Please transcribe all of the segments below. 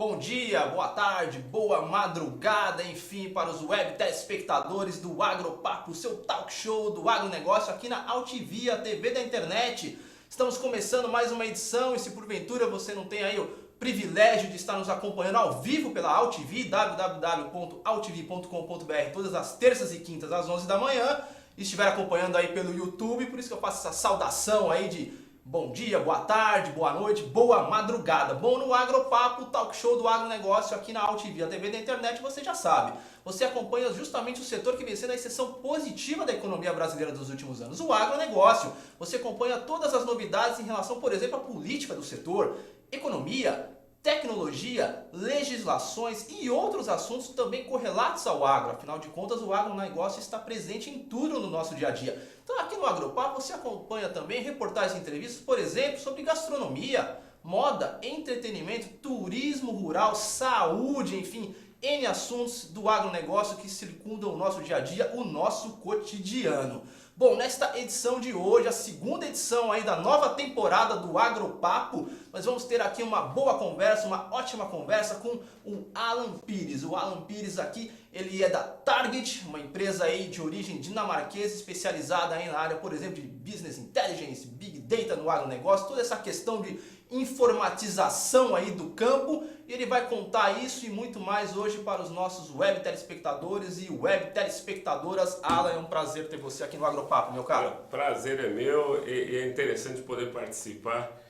Bom dia, boa tarde, boa madrugada, enfim, para os web telespectadores do Agropapo, seu talk show do agronegócio aqui na Altivia, TV da internet. Estamos começando mais uma edição e se porventura você não tem aí o privilégio de estar nos acompanhando ao vivo pela Altivia, www.altiv.com.br, todas as terças e quintas às 11 da manhã, e estiver acompanhando aí pelo YouTube, por isso que eu faço essa saudação aí de bom dia, boa tarde, boa noite, boa madrugada. Bom, no Agropapo, talk show do agronegócio aqui na Altivia, TV da internet, você já sabe. Você acompanha justamente o setor que vem sendo a exceção positiva da economia brasileira dos últimos anos, o agronegócio. Você acompanha todas as novidades em relação, por exemplo, à política do setor, economia, tecnologia, legislações e outros assuntos também correlatos ao agro. Afinal de contas, o agronegócio está presente em tudo no nosso dia a dia. Então aqui no Agropapo você acompanha também reportagens e entrevistas, por exemplo, sobre gastronomia, moda, entretenimento, turismo rural, saúde, enfim, N assuntos do agronegócio que circundam o nosso dia a dia, o nosso cotidiano. Bom, nesta edição de hoje, a segunda edição aí da nova temporada do Agropapo, nós vamos ter aqui uma boa conversa, uma ótima conversa com o Alan Pires. O Alan Pires aqui, ele é da Target, uma empresa aí de origem dinamarquesa, especializada aí na área, por exemplo, de Business Intelligence, Big Data no agronegócio, toda essa questão de informatização aí do campo. Ele vai contar isso e muito mais hoje para os nossos web telespectadores e web telespectadoras. Alan, é um prazer ter você aqui no Agropapo, meu caro. O prazer é meu e é interessante poder participar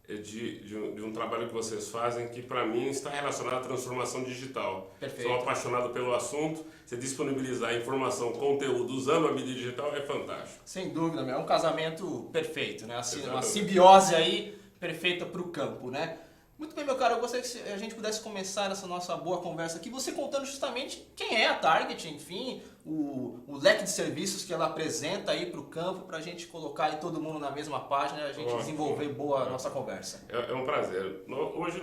de um trabalho que vocês fazem que para mim está relacionado à transformação digital. Perfeito. Sou apaixonado pelo assunto, você disponibilizar informação, conteúdo usando a mídia digital é fantástico. Sem dúvida, meu. É um casamento perfeito, né? Assim, uma Exatamente. simbiose aí perfeita para o campo, né? Muito bem, meu caro, eu gostaria que a gente pudesse começar essa nossa boa conversa aqui, você contando justamente quem é a Target, enfim, o leque de serviços que ela apresenta aí para o campo, para a gente colocar aí todo mundo na mesma página e a gente Ótimo. desenvolver boa a nossa conversa. É um prazer. Hoje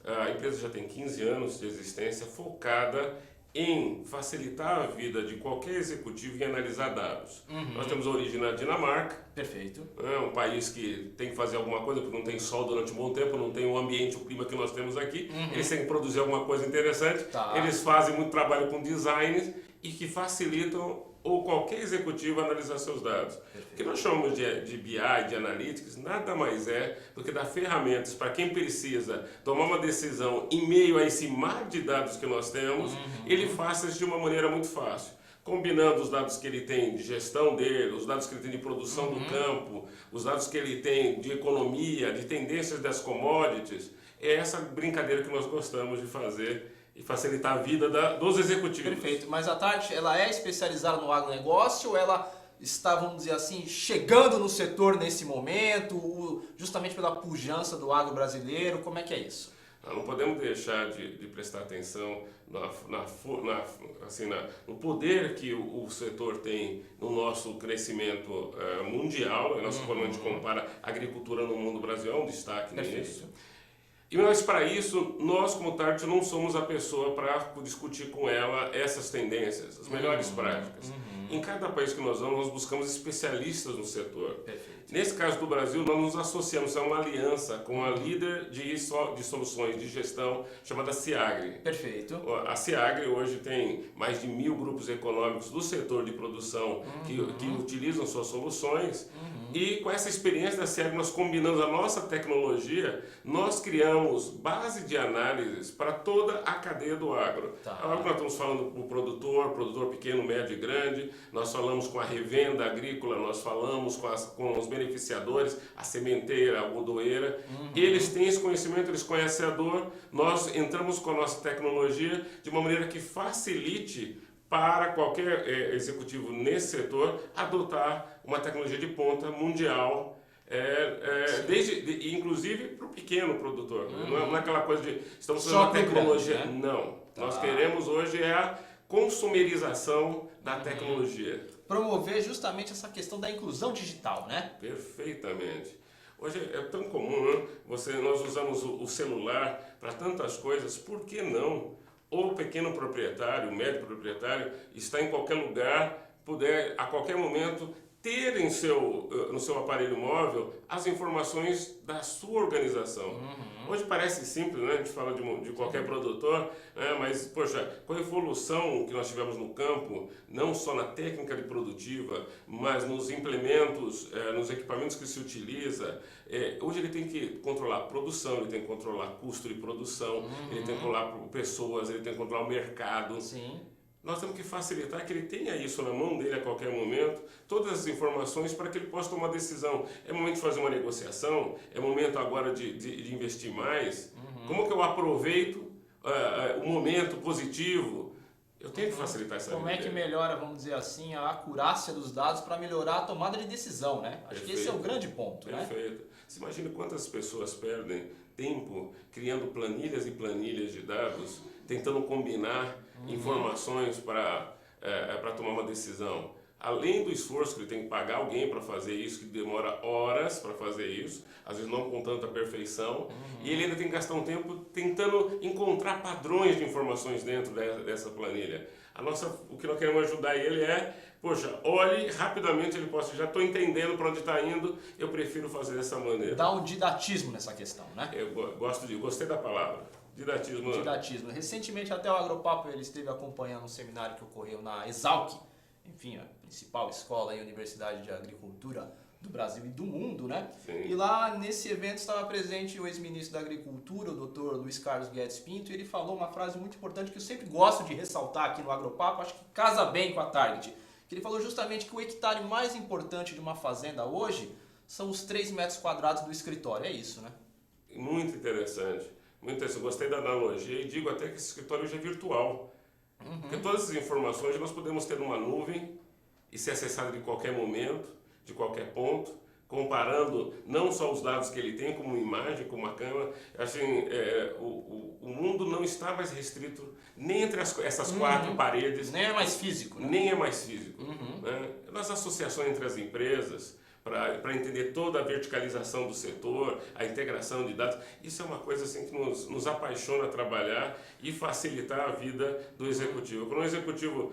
a empresa já tem 15 anos de existência focada em facilitar a vida de qualquer executivo em analisar dados. Nós temos origem na Dinamarca. Perfeito. É um país que tem que fazer alguma coisa porque não tem sol durante um bom tempo, não tem o ambiente, o clima que nós temos aqui. Eles têm que produzir alguma coisa interessante. Tá. Eles fazem muito trabalho com designs e que facilitam ou qualquer executivo analisar seus dados. O que nós chamamos de BI, de Analytics, nada mais é do que dar ferramentas para quem precisa tomar uma decisão em meio a esse mar de dados que nós temos, ele faça isso de uma maneira muito fácil. Combinando os dados que ele tem de gestão dele, os dados que ele tem de produção do campo, os dados que ele tem de economia, de tendências das commodities, é essa brincadeira que nós gostamos de fazer e facilitar a vida dos executivos. Perfeito. Mas a Target, ela é especializada no agronegócio ou ela está, vamos dizer assim, chegando no setor nesse momento, justamente pela pujança do agro brasileiro? Como é que é isso? Nós não podemos deixar de prestar atenção no poder que o setor tem no nosso crescimento mundial. Quando a gente compara a agricultura no mundo, o Brasil é um destaque nisso. E nós, para isso, nós como Target não somos a pessoa para discutir com ela essas tendências, as melhores práticas. Em cada país que nós vamos, nós buscamos especialistas no setor. Perfeito. Nesse caso do Brasil, nós nos associamos a uma aliança com a líder de soluções de gestão chamada Ciagri. Perfeito. A Ciagri hoje tem mais de 1000 grupos econômicos do setor de produção que utilizam suas soluções. E com essa experiência da Ciagri, nós combinamos a nossa tecnologia, nós criamos base de análises para toda a cadeia do agro. Tá. Agora nós estamos falando com o produtor pequeno, médio e grande, nós falamos com a revenda agrícola, nós falamos com os beneficiadores, a sementeira, a algodoeira. Eles têm esse conhecimento, eles conhecem a dor, nós entramos com a nossa tecnologia de uma maneira que facilite para qualquer executivo nesse setor adotar uma tecnologia de ponta mundial, inclusive para o pequeno produtor. Não é aquela coisa de estamos fazendo uma tecnologia. Grande, né? Não. Tá. Nós queremos hoje a consumerição da tecnologia. Promover justamente essa questão da inclusão digital, né? Perfeitamente. Hoje é tão comum, né? Nós usamos o celular para tantas coisas, por que não? O pequeno proprietário, o médio proprietário, está em qualquer lugar, puder a qualquer momento ter em no seu aparelho móvel as informações da sua organização. Hoje parece simples, né? A gente fala de qualquer produtor, né? Mas, poxa, com a evolução que nós tivemos no campo, não só na técnica de produtiva, mas nos implementos, nos equipamentos que se utiliza, hoje ele tem que controlar a produção, ele tem que controlar custo de produção, ele tem que controlar pessoas, ele tem que controlar o mercado. Sim. Nós temos que facilitar que ele tenha isso na mão dele a qualquer momento, todas as informações para que ele possa tomar uma decisão. É momento de fazer uma negociação, é momento agora de investir mais. Como que eu aproveito o momento positivo? Eu tenho que facilitar essa vida. Como é que melhora, vamos dizer assim, a acurácia dos dados para melhorar a tomada de decisão, né? Acho que esse é o grande ponto, né? Perfeito. Você imagina quantas pessoas perdem tempo criando planilhas e planilhas de dados, tentando combinar informações para tomar uma decisão. Além do esforço que ele tem que pagar alguém para fazer isso, que demora horas para fazer isso, às vezes não com tanta perfeição, e ele ainda tem que gastar um tempo tentando encontrar padrões de informações dentro dessa planilha. O que nós queremos ajudar ele poxa, olhe rapidamente, ele possa, já estou entendendo para onde está indo, eu prefiro fazer dessa maneira. Dá um didatismo nessa questão, né? Eu gostei da palavra. Didatismo. Didatismo. Recentemente até o Agropapo ele esteve acompanhando um seminário que ocorreu na Exalc, enfim, a principal escola e universidade de agricultura do Brasil e do mundo, né? Sim. E lá nesse evento estava presente o ex-ministro da Agricultura, o Dr. Luiz Carlos Guedes Pinto, e ele falou uma frase muito importante que eu sempre gosto de ressaltar aqui no Agropapo, acho que casa bem com a Target, que ele falou justamente que o hectare mais importante de uma fazenda hoje são os 3 metros quadrados do escritório, é isso, né? Muito interessante. Muito interessante. Gostei da analogia e digo até que esse escritório hoje é virtual. Porque todas essas informações nós podemos ter numa nuvem e ser acessado de qualquer momento, de qualquer ponto, comparando não só os dados que ele tem, como imagem, como a câmera. Assim, o mundo não está mais restrito nem entre essas 4 paredes. Nem é mais físico, né? Nem é mais físico. Né? Nas associações entre as empresas, para entender toda a verticalização do setor, a integração de dados, isso é uma coisa assim que nos apaixona a trabalhar e facilitar a vida do executivo. Quando o executivo,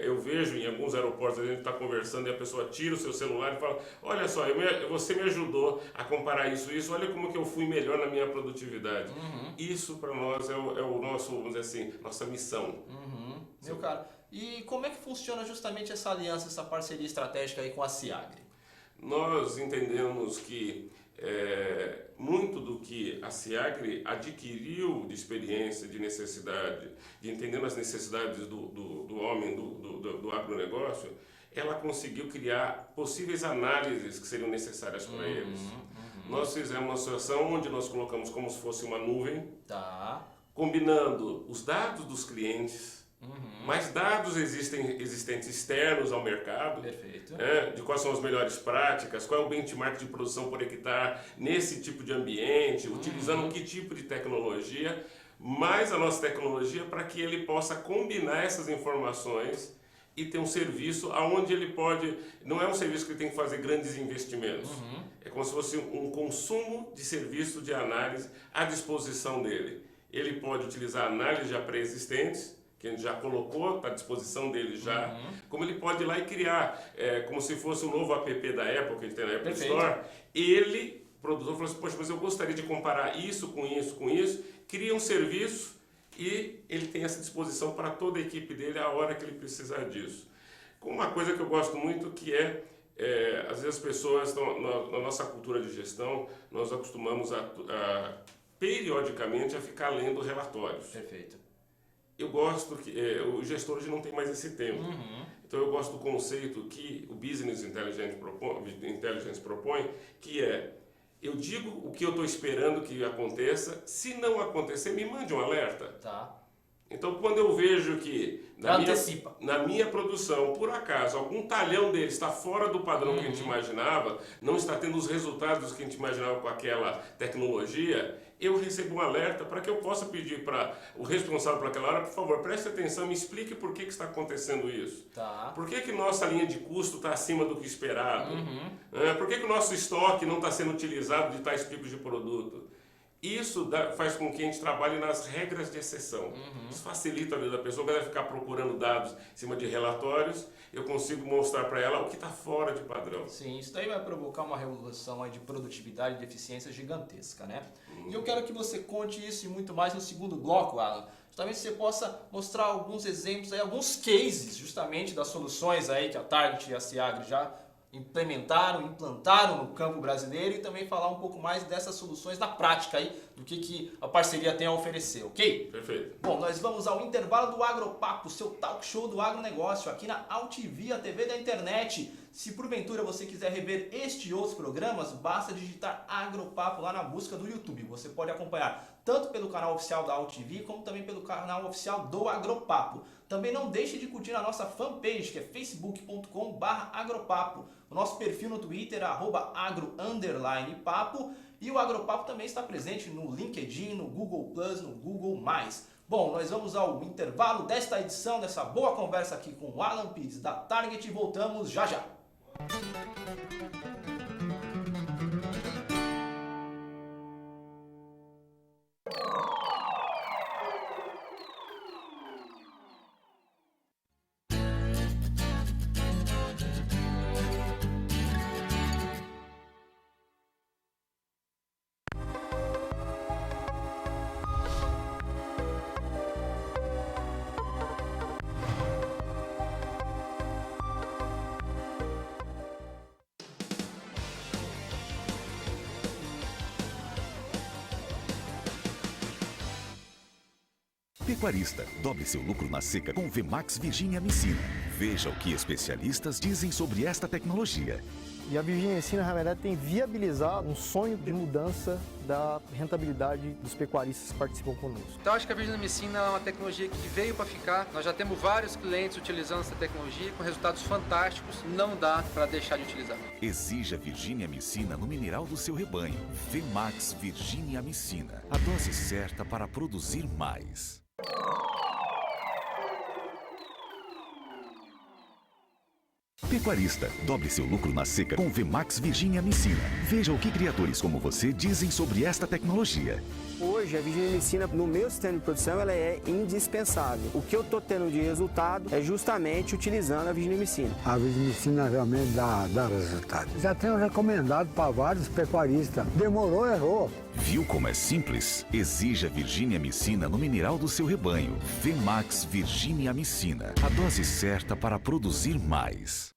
eu vejo em alguns aeroportos, a gente está conversando e a pessoa tira o seu celular e fala, olha só, você me ajudou a comparar isso, olha como que eu fui melhor na minha produtividade. Isso para nós é o nosso, vamos dizer assim, nossa missão. Meu caro, e como é que funciona justamente essa aliança, essa parceria estratégica aí com a Ciagri? Nós entendemos que muito do que a Ciagri adquiriu de experiência, de necessidade, de entender as necessidades do homem, do agronegócio, ela conseguiu criar possíveis análises que seriam necessárias para eles. Nós fizemos uma situação onde nós colocamos como se fosse uma nuvem, combinando os dados dos clientes, mais dados existentes externos ao mercado, de quais são as melhores práticas, qual é o benchmark de produção por hectare nesse tipo de ambiente, utilizando que tipo de tecnologia, mais a nossa tecnologia para que ele possa combinar essas informações e ter um serviço aonde ele pode, não é um serviço que ele tem que fazer grandes investimentos, é como se fosse um consumo de serviço de análise à disposição dele. Ele pode utilizar análises já pré-existentes, que a gente já colocou, está à disposição dele já, como ele pode ir lá e criar, como se fosse um novo app da Apple, que a gente tem na Apple Store, ele, produtor, falou assim, poxa, mas eu gostaria de comparar isso com isso, cria um serviço e ele tem essa disposição para toda a equipe dele a hora que ele precisar disso. Com uma coisa que eu gosto muito que às vezes as pessoas, na nossa cultura de gestão, nós acostumamos periodicamente a ficar lendo relatórios. Perfeito. Eu gosto que o gestor hoje não tem mais esse tempo. Então eu gosto do conceito que o Business Intelligence propõe, que eu digo o que eu estou esperando que aconteça, se não acontecer, me mande um alerta. Então quando eu vejo que na minha produção, por acaso, algum talhão dele está fora do padrão que a gente imaginava, não está tendo os resultados que a gente imaginava com aquela tecnologia, eu recebo um alerta para que eu possa pedir para o responsável por aquela área, por favor, preste atenção, me explique por que está acontecendo isso. Por que nossa linha de custo está acima do que esperado? Por que o nosso estoque não está sendo utilizado de tais tipos de produto? Isso faz com que a gente trabalhe nas regras de exceção. Isso facilita a vida da pessoa. Ao invés de ficar procurando dados em cima de relatórios, eu consigo mostrar para ela o que está fora de padrão. Sim, isso daí vai provocar uma revolução aí de produtividade e de eficiência gigantesca, né? E eu quero que você conte isso e muito mais no segundo bloco, Alan. Justamente você possa mostrar alguns exemplos, aí, alguns cases justamente das soluções aí que a Target e a Seagre já implantaram no campo brasileiro e também falar um pouco mais dessas soluções na prática aí, do que a parceria tem a oferecer, ok? Perfeito. Bom, nós vamos ao intervalo do Agropapo, seu talk show do agronegócio, aqui na Altivia, a TV da internet. Se porventura você quiser rever este e outros programas, basta digitar Agropapo lá na busca do YouTube. Você pode acompanhar tanto pelo canal oficial da Altivia, como também pelo canal oficial do Agropapo. Também não deixe de curtir a nossa fanpage, que é facebook.com/agropapo. O nosso perfil no Twitter, @agro_papo. E o Agropapo também está presente no LinkedIn, no Google+, no Google+. Bom, nós vamos ao intervalo desta edição, dessa boa conversa aqui com o Alan Pitts da Target e voltamos já já. Pecuarista, dobre seu lucro na seca com Vemax Virginia Amicina. Veja o que especialistas dizem sobre esta tecnologia. E a Virginia Amicina, na verdade, tem viabilizado um sonho de mudança da rentabilidade dos pecuaristas que participam conosco. Então, acho que a Virginia Amicina é uma tecnologia que veio para ficar. Nós já temos vários clientes utilizando essa tecnologia com resultados fantásticos. Não dá para deixar de utilizar. Exija Virginia Amicina no mineral do seu rebanho. Vemax Virginia Amicina. A dose certa para produzir mais. Pecuarista, dobre seu lucro na seca com Vemax Virginia Amicina. Veja o que criadores como você dizem sobre esta tecnologia. Hoje, a Virginia Amicina, no meu sistema de produção, ela é indispensável. O que eu estou tendo de resultado é justamente utilizando a Virginia Amicina. A Virginia Amicina realmente dá resultado. Já tenho recomendado para vários pecuaristas. Demorou, errou. Viu como é simples? Exija Virginia Amicina no mineral do seu rebanho. Vemax Virginia Amicina. A dose certa para produzir mais.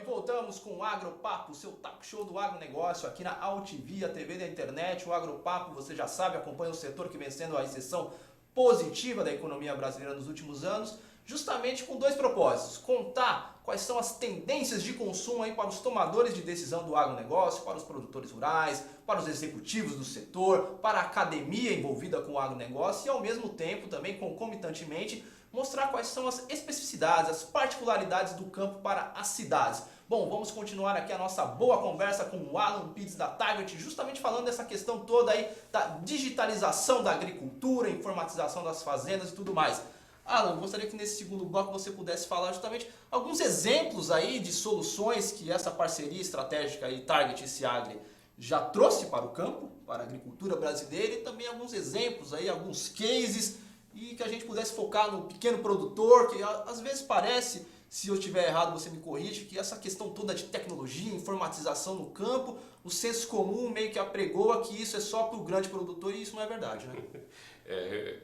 Voltamos com o Agropapo, seu talk show do agronegócio aqui na Altivia, TV da internet. O Agropapo, você já sabe, acompanha o setor que vem sendo a exceção positiva da economia brasileira nos últimos anos, justamente com dois propósitos: contar quais são as tendências de consumo aí para os tomadores de decisão do agronegócio, para os produtores rurais, para os executivos do setor, para a academia envolvida com o agronegócio e, ao mesmo tempo, também concomitantemente, mostrar quais são as especificidades, as particularidades do campo para as cidades. Bom, vamos continuar aqui a nossa boa conversa com o Alan Pitts da Target, justamente falando dessa questão toda aí da digitalização da agricultura, informatização das fazendas e tudo mais. Alan, gostaria que nesse segundo bloco você pudesse falar justamente alguns exemplos aí de soluções que essa parceria estratégica aí, Target e Seagre, já trouxe para o campo, para a agricultura brasileira, e também alguns exemplos aí, alguns cases, e que a gente pudesse focar no pequeno produtor, que às vezes parece, se eu estiver errado você me corrige, que essa questão toda de tecnologia, informatização no campo, o senso comum meio que apregoa que isso é só para o grande produtor, e isso não é verdade, né?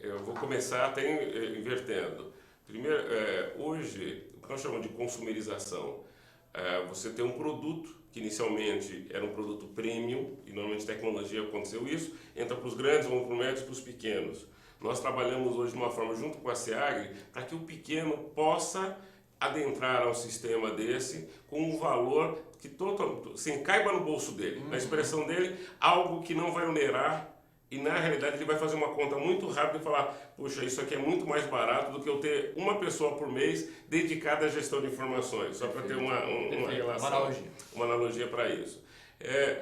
Eu vou começar até invertendo. Primeiro, hoje, o que nós chamamos de consumerização, você tem um produto que inicialmente era um produto premium, e normalmente tecnologia aconteceu isso, entra para os grandes, vamos para os médios e para os pequenos. Nós trabalhamos hoje de uma forma junto com a Seagre para que o pequeno possa adentrar ao sistema desse com um valor que assim, caiba no bolso dele, na expressão dele, algo que não vai onerar e na realidade ele vai fazer uma conta muito rápida e falar, puxa, isso aqui é muito mais barato do que eu ter uma pessoa por mês dedicada à gestão de informações, só para ter uma relação, uma analogia para isso.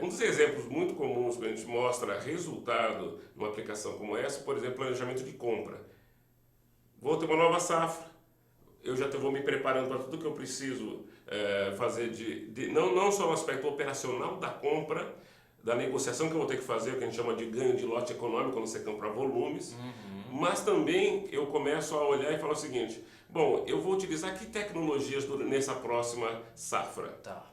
Um dos exemplos muito comuns que a gente mostra resultado numa aplicação como essa, por exemplo, planejamento de compra. Vou ter uma nova safra, eu já vou me preparando para tudo que eu preciso fazer, não só o aspecto operacional da compra, da negociação que eu vou ter que fazer, que a gente chama de ganho de lote econômico, quando você compra volumes, mas também eu começo a olhar e falar o seguinte, bom, eu vou utilizar que tecnologias nessa próxima safra? Tá.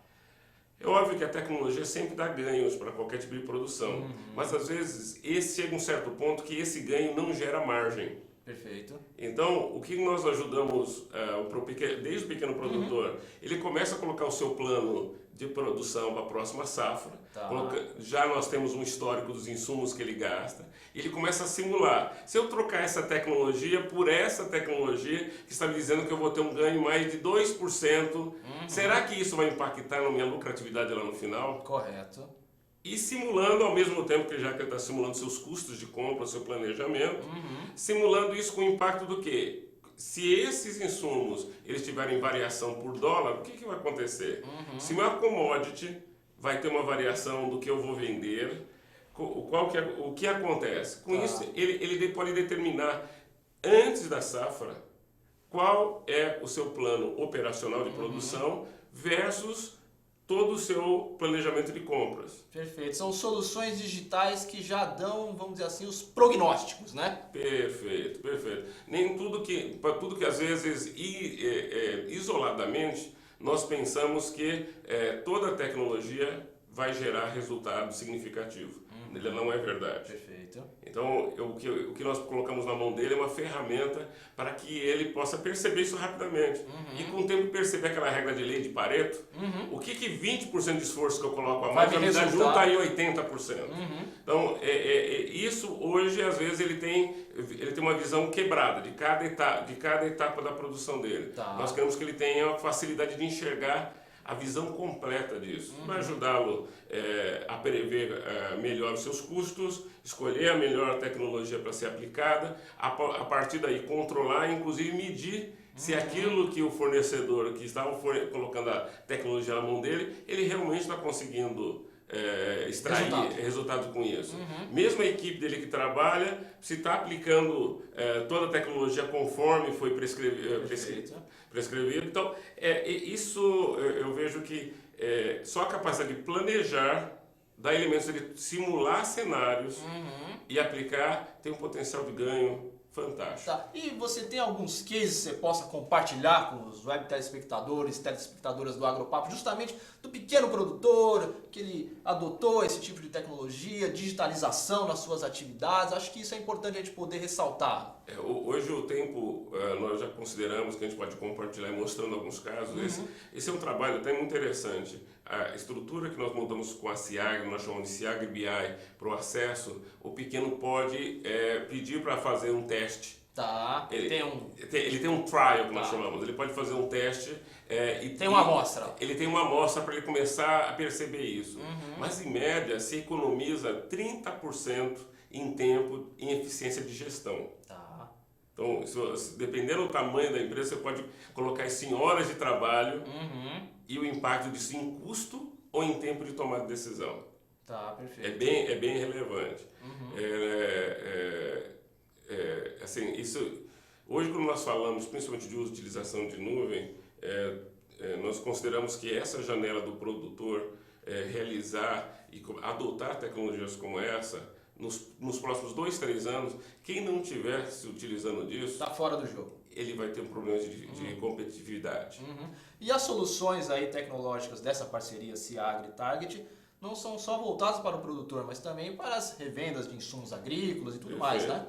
É óbvio que a tecnologia sempre dá ganhos para qualquer tipo de produção, mas às vezes chega um certo ponto que esse ganho não gera margem. Perfeito. Então, o que nós ajudamos desde o pequeno produtor, ele começa a colocar o seu plano de produção para a próxima safra, Tá. Já nós temos um histórico dos insumos que ele gasta, e ele começa a simular. Se eu trocar essa tecnologia por essa tecnologia, que está me dizendo que eu vou ter um ganho mais de 2%, será que isso vai impactar na minha lucratividade lá no final? Correto. E simulando ao mesmo tempo que ele está simulando seus custos de compra, seu planejamento, simulando isso com o impacto do quê? Se esses insumos eles tiverem variação por dólar, o que vai acontecer? Se uma commodity vai ter uma variação do que eu vou vender, o que acontece? Com isso, ele pode determinar antes da safra qual é o seu plano operacional de produção versus todo o seu planejamento de compras. Perfeito. São soluções digitais que já dão, vamos dizer assim, os prognósticos, né? Perfeito, perfeito. Nem tudo que às vezes isoladamente nós pensamos que toda tecnologia vai gerar resultado significativo. Ele não é verdade. Perfeito. Então, o que nós colocamos na mão dele é uma ferramenta para que ele possa perceber isso rapidamente. E com o tempo perceber aquela regra de lei de Pareto, o que 20% de esforço que eu coloco a mais vai me dar junto aí 80%. Então, isso hoje, às vezes, ele tem uma visão quebrada de cada etapa da produção dele. Tá. Nós queremos que ele tenha a facilidade de enxergar a visão completa disso. Vai ajudá-lo a prever melhor os seus custos, escolher a melhor tecnologia para ser aplicada, a partir daí controlar, inclusive medir se aquilo que o fornecedor que estava colocando a tecnologia na mão dele, ele realmente está conseguindo extrair resultado com isso. Mesmo a equipe dele que trabalha, se está aplicando toda a tecnologia conforme foi prescrito. Então, isso eu vejo que só a capacidade de planejar, dar elementos de simular cenários e aplicar tem um potencial de ganho fantástico. Tá. E você tem alguns cases que você possa compartilhar com os web telespectadores, telespectadoras do Agropapo, justamente do pequeno produtor, que ele adotou esse tipo de tecnologia, digitalização nas suas atividades? Acho que isso é importante a gente poder ressaltar. Hoje o tempo, nós já consideramos que a gente pode compartilhar mostrando alguns casos. Esse é um trabalho até muito interessante. A estrutura que nós montamos com a CIAGRE, nós chamamos de CIAGRE BI, para o acesso, o pequeno pode pedir para fazer um teste. Tá. Ele tem um trial, que nós chamamos. Ele pode fazer um teste. Tem uma amostra. Ele tem uma amostra para ele começar a perceber isso. Mas, em média, se economiza 30% em tempo em eficiência de gestão. Tá. Então, dependendo do tamanho da empresa, você pode colocar isso em horas de trabalho e o impacto disso em custo ou em tempo de tomada de decisão. Tá, perfeito. É bem relevante. Assim, isso, hoje, quando nós falamos principalmente de uso e utilização de nuvem, nós consideramos que essa janela do produtor realizar e adotar tecnologias como essa, nos próximos 2, 3 anos, quem não estiver se utilizando disso... Está fora do jogo. Ele vai ter um problema de competitividade. E as soluções aí tecnológicas dessa parceria CIAGRE e Target não são só voltadas para o produtor, mas também para as revendas de insumos agrícolas e tudo mais, né?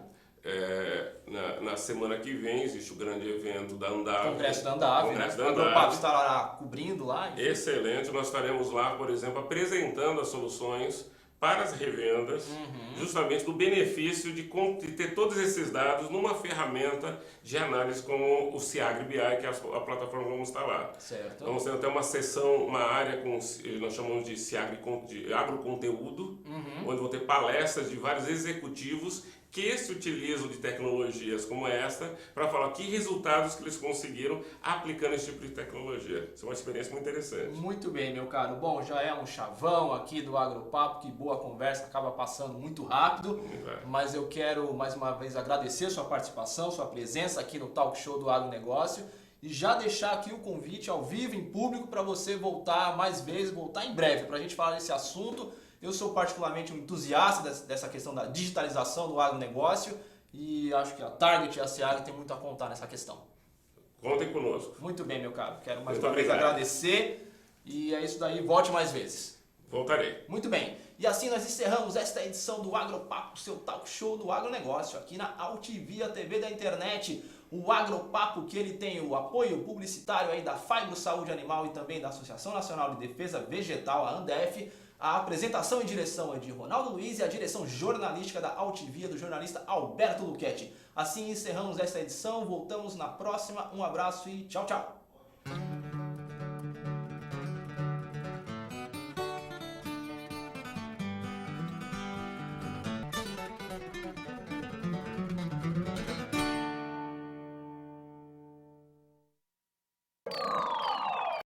Na semana que vem existe o grande evento da Andave. Congresso da Andave, né? O Agropapo estará cobrindo lá. Enfim. Excelente, nós estaremos lá, por exemplo, apresentando as soluções para as revendas, justamente do benefício de ter todos esses dados numa ferramenta de análise como o Siagre BI, que é a plataforma que vamos instalar. Certo. Vamos ter até uma seção, uma área com, nós chamamos de Siagre de agroconteúdo, onde vão ter palestras de vários executivos que se utilizam de tecnologias como esta para falar que resultados que eles conseguiram aplicando esse tipo de tecnologia. Isso é uma experiência muito interessante. Muito bem, meu caro. Bom, já é um chavão aqui do Agropapo, que boa conversa, acaba passando muito rápido, mas eu quero mais uma vez agradecer sua participação, sua presença aqui no Talk Show do Agronegócio e já deixar aqui o convite ao vivo, em público, para você voltar mais vezes, voltar em breve, para a gente falar desse assunto. Eu sou particularmente um entusiasta dessa questão da digitalização do agronegócio e acho que a Target e a Siagre tem muito a contar nessa questão. Contem conosco. Muito bem, meu caro. Quero mais Muito uma vez obrigado. agradecer e é isso daí. Volte mais vezes. Voltarei. Muito bem. E assim nós encerramos esta edição do Agropapo, seu talk show do agronegócio, aqui na Altivia TV da internet. O Agropapo, que ele tem o apoio publicitário aí da Fibro Saúde Animal e também da Associação Nacional de Defesa Vegetal, a ANDEF. A apresentação e direção é de Ronaldo Luiz e a direção jornalística da Altivia, do jornalista Alberto Luchetti. Assim encerramos esta edição, voltamos na próxima. Um abraço e tchau, tchau.